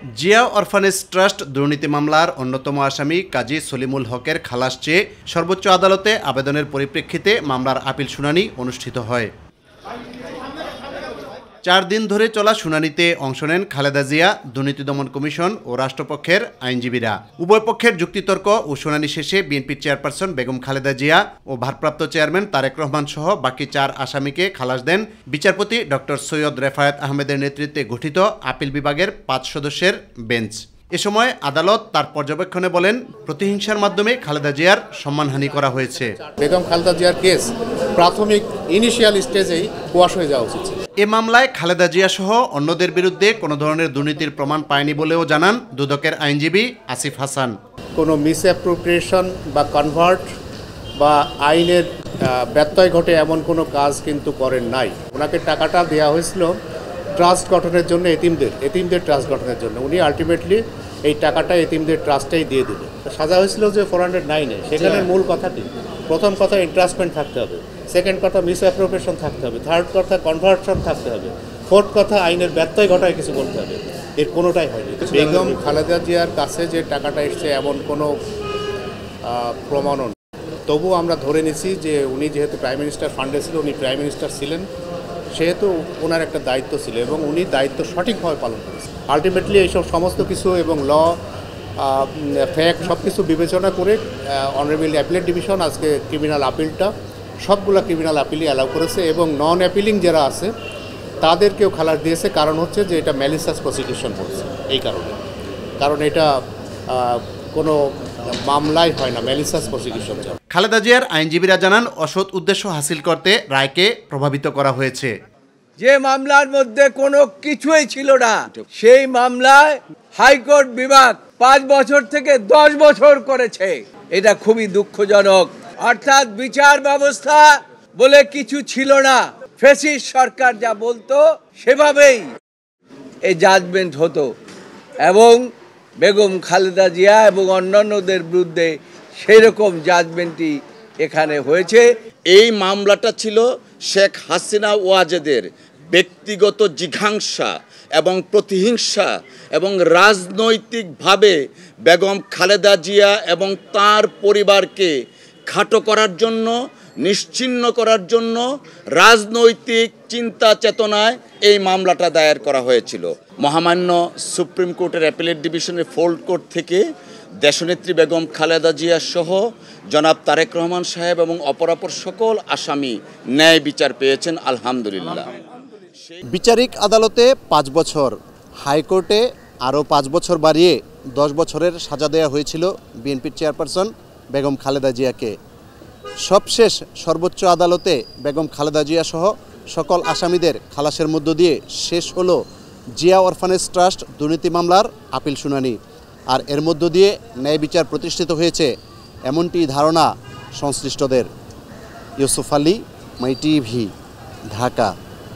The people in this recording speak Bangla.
জিয়া অরফানেজ ট্রাস্ট দুর্নীতি মামলার অন্যতম আসামি কাজী সলিমুল হকের খালাস চেয়ে সর্বোচ্চ আদালতে আবেদনের পরিপ্রেক্ষিতে মামলার আপিল শুনানি অনুষ্ঠিত হয়। 4 দিন ধরে চলা শুনানিতে অংশ নেন খালেদা জিয়া, দুর্নীতি দমন কমিশন ও রাষ্ট্রপক্ষের আইনজীবীরা। উভয় পক্ষের যুক্তিতর্ক ও শুনানি শেষে বিএনপির চেয়ারপারসন বেগম খালেদা জিয়া ও ভারপ্রাপ্ত চেয়ারম্যান তারেক রহমান সহ বাকি 4 আসামিকে খালাস দেন বিচারপতি ডক্টর সৈয়দ রেফায়েত আহমেদের নেতৃত্বে গঠিত আপিল বিভাগের 5 সদস্যের বেঞ্চ। এ সময় আদালত তার পর্যবেক্ষণে বলেন, প্রতিহিংসার মাধ্যমে খালেদা জিয়ার সম্মানহানি করা হয়েছে। বেগম খালেদা জিয়ার কেস প্রাথমিক ইনিশিয়াল স্টেজেই কোয়াশ হয়ে যাওয়া উচিত। এ মামলায় খালেদা জিয়া সহ অন্যদের বিরুদ্ধে কোনো ধরনের দুর্নীতির প্রমাণ পায়নি বলেও জানান দুদকের আইনজীবী আসিফ হাসান। কোনো মিসঅ্যাপ্রোপ্রিয়েশন বা কনভার্ট বা আইনের ব্যত্যয় ঘটে এমন কোনো কাজ কিন্তু করেন নাই। ওনাকে টাকাটা দেওয়া হয়েছিল ট্রাস্ট গঠনের জন্য, এতিমদের ট্রাস্ট গঠনের জন্য। উনি আলটিমেটলি এই টাকাটা এতিমদের ট্রাস্টেই দিয়ে দিল। সাজা হয়েছিল যে 409-এ। সেখানে মূল কথাটি, প্রথম কথা ইন্ট্রাস্টমেন্ট থাকতে হবে, সেকেন্ড কথা মিসঅ্যাপ্রোপ্রিয়েশন থাকতে হবে, থার্ড কথা কনভার্সন থাকতে হবে, ফোর্থ কথা আইনের ব্যত্যয় ঘটায় কিছু বলতে হবে। এর কোনোটাই হয়নি। বেগম খালেদা জিয়ার কাছে যে টাকাটা এসছে এমন কোনো প্রমাণও নেই। তবু আমরা ধরে নিছি যে উনি যেহেতু প্রাইম মিনিস্টার ফান্ডে ছিল, উনি প্রাইম মিনিস্টার ছিলেন, সেহেতু ওনার একটা দায়িত্ব ছিল এবং উনি দায়িত্ব সঠিকভাবে পালন করেছেন। আলটিমেটলি এইসব সমস্ত কিছু এবং ল ফ্যাক্ট সব কিছু বিবেচনা করে অনারেবল অ্যাপিলেট ডিভিশন আজকে ক্রিমিনাল আপিলটা সবগুলো ক্রিমিনাল আপিলই অ্যালাউ করেছে এবং নন অ্যাপিলিং যারা আছে তাদেরকেও খালাস দিয়েছে। কারণ হচ্ছে যে এটা ম্যালিশিয়াস প্রসিকিউশন হচ্ছে, এই কারণ এটা কোনো মামলাই হয় না, ম্যালিশিয়াস প্রসিকিউশন। খালেদা জিয়ার আইনজীবীরা জানান, অসৎ উদ্দেশ্য হাসিল করতে রায়কে প্রভাবিত করা হয়েছে। যে মামলার মধ্যে কোনো কিছুই ছিল না, সেই মামলায় হাইকোর্ট বিভাগ 5 বছর থেকে 10 বছর করেছে। এটা খুবই দুঃখজনক। অর্থাৎ বিচার ব্যবস্থা বলে কিছু ছিল না। ফ্যাসিস্ট সরকার যা বলতো সেভাবেই এই জাজমেন্ট হতো এবং বেগম খালেদা জিয়া এবং অন্যান্যদের বিরুদ্ধে সেরকম জাজমেন্টই এখানে হয়েছে। এই মামলাটা ছিল শেখ হাসিনা ওয়াজেদের ব্যক্তিগত জিঘাংসা এবং প্রতিহিংসা এবং রাজনৈতিকভাবে বেগম খালেদা জিয়া এবং তার পরিবারকে খাটো করার জন্য, নিশ্চিহ্ন করার জন্য রাজনৈতিক চিন্তা চেতনায় এই মামলাটা দায়ের করা হয়েছিল। মহামান্য সুপ্রিম কোর্টের অ্যাপিলেট ডিভিশনের ফোল্ড কোর্ট থেকে দেশনেত্রী বেগম খালেদা জিয়া সহ জনাব তারেক রহমান সাহেব এবং অপরাপর সকল আসামি ন্যায় বিচার পেয়েছেন, আলহামদুলিল্লাহ। বিচারিক আদালতে 5 বছর, হাইকোর্টে আরও 5 বছর বাড়িয়ে 10 বছরের সাজা দেওয়া হয়েছিল বিএনপির চেয়ারপারসন বেগম খালেদা জিয়াকে। সবশেষ সর্বোচ্চ আদালতে বেগম খালেদা জিয়া সহ সকল আসামিদের খালাসের মধ্য দিয়ে শেষ হলো জিয়া অরফানেজ ট্রাস্ট দুর্নীতি মামলার আপিল শুনানি। আর এর মধ্য দিয়ে ন্যায় বিচার প্রতিষ্ঠিত হয়েছে এমনটি ধারণা সংশ্লিষ্টদের। ইউসুফ আলী, মাই টিভি, ঢাকা।